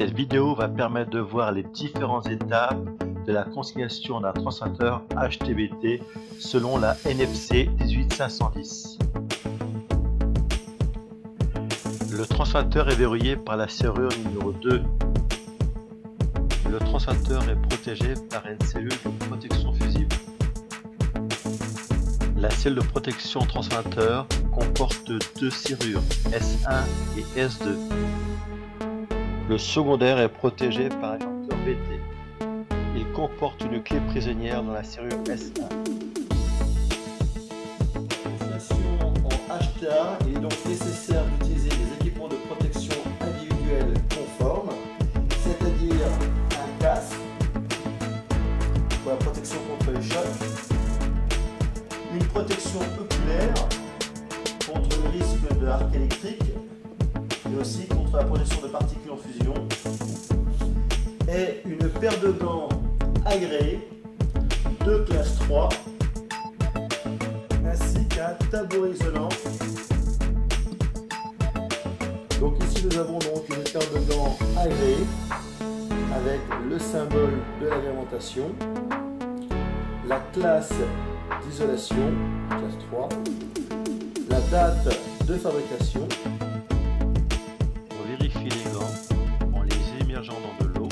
Cette vidéo va permettre de voir les différentes étapes de la consignation d'un transformateur HTBT selon la NFC 18510. Le transformateur est verrouillé par la serrure numéro 2. Le transformateur est protégé par une cellule de protection fusible. La cellule de protection transformateur comporte deux serrures, S1 et S2. Le secondaire est protégé par un éjecteur BT. Il comporte une clé prisonnière dans la serrure S1. En HTA, il est donc nécessaire d'utiliser des équipements de protection individuelle conformes, c'est-à-dire un casque pour la protection contre les chocs, une protection oculaire contre le risque de arc électrique, mais aussi contre la projection de particules en fusion, et une paire de gants agréés de classe 3, ainsi qu'un tabouret isolant. Donc ici nous avons donc une paire de gants agréés avec le symbole de l'agrémentation, la classe d'isolation, classe 3, la date de fabrication. On vérifie les gants en les immergeant dans de l'eau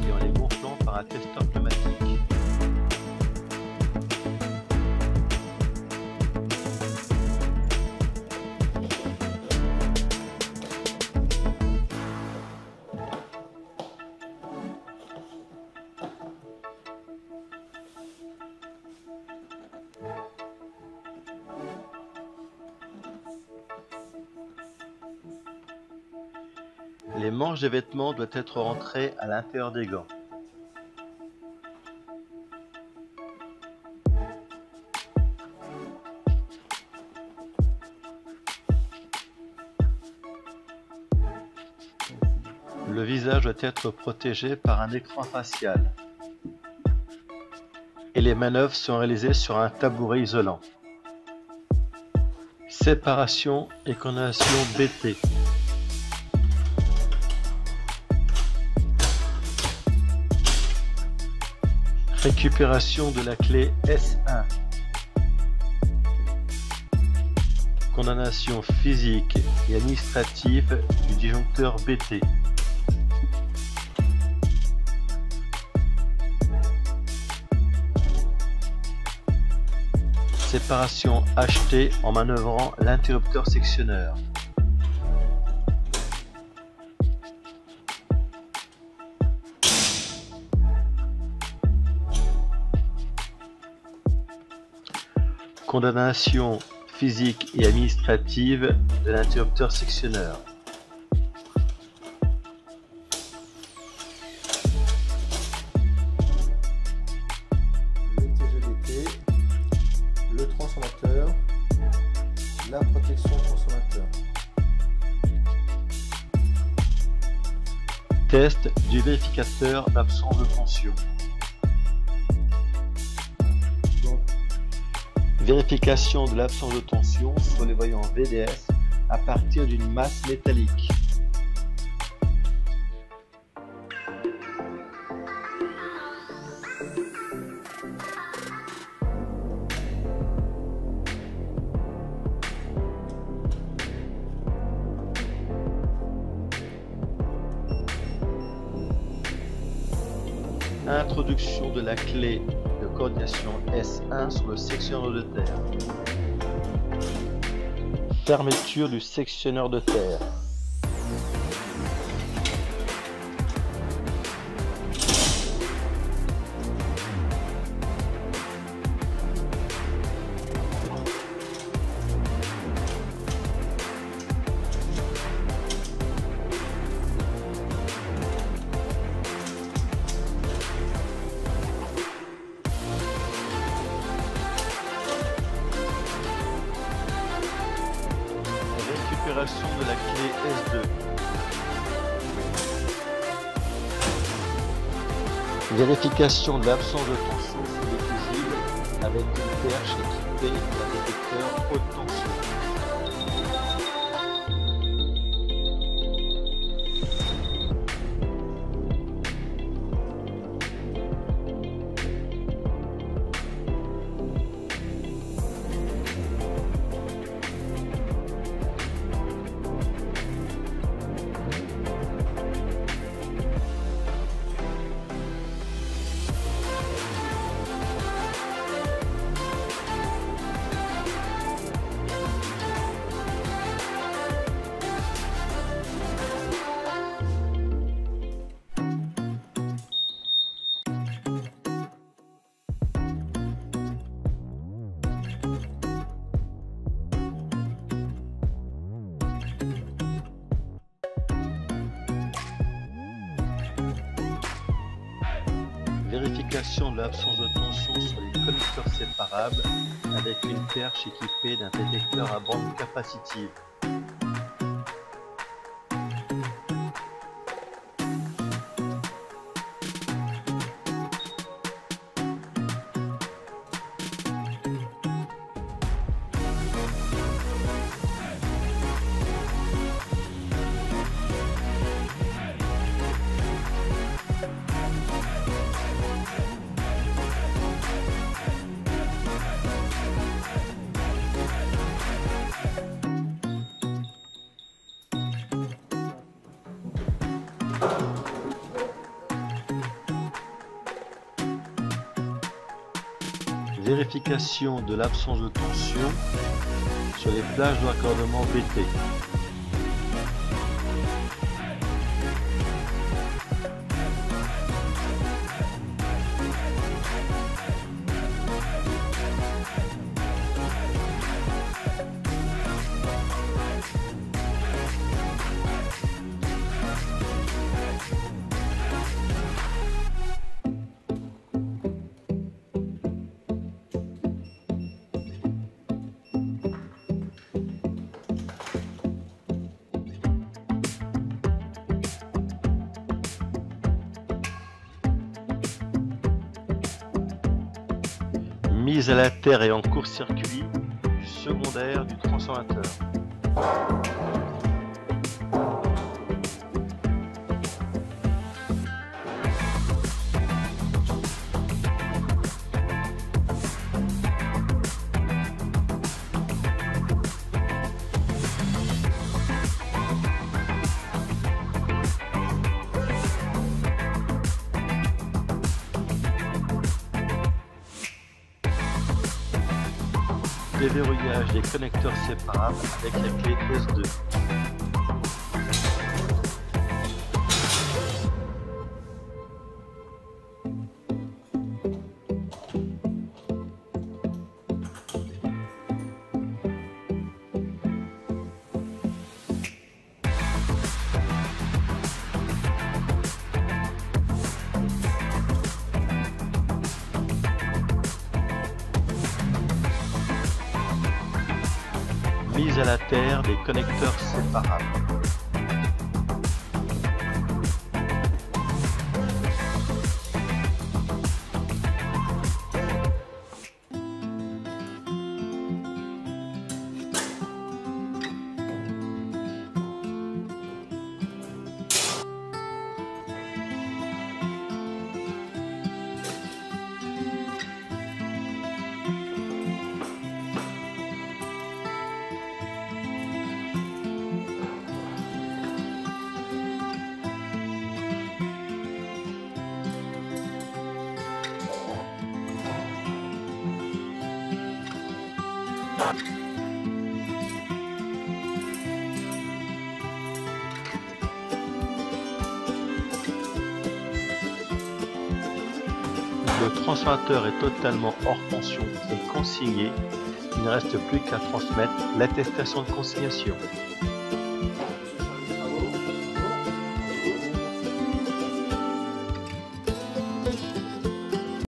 et en les gonflant par un testeur pneumatique. Les manches des vêtements doivent être rentrées à l'intérieur des gants. Le visage doit être protégé par un écran facial. Et les manœuvres sont réalisées sur un tabouret isolant. Séparation et condamnation BT. Récupération de la clé S1. Condamnation physique et administrative du disjoncteur BT. Séparation HT en manœuvrant l'interrupteur sectionneur. Condamnation physique et administrative de l'interrupteur sectionneur. Le TGBT, le transformateur, la protection transformateur. Test du vérificateur d'absence de tension. Vérification de l'absence de tension sur les voyants VDS à partir d'une masse métallique. Introduction de la clé de coordination S1 sur le sectionneur de terre. Fermeture du sectionneur de terre. Récupération de la clé S2. Vérification de l'absence de tension sur le fusible avec une perche équipée d'un détecteur haute tension. Vérification de l'absence de tension sur les connecteurs séparables avec une perche équipée d'un détecteur à bande capacitive. Vérification de l'absence de tension sur les plages de raccordement VT. Mise à la terre et en court-circuit du secondaire du transformateur. Déverrouillage des connecteurs séparables avec la clé S2. Mise à la terre des connecteurs séparables. Le transformateur est totalement hors tension et consigné. Il ne reste plus qu'à transmettre l'attestation de consignation.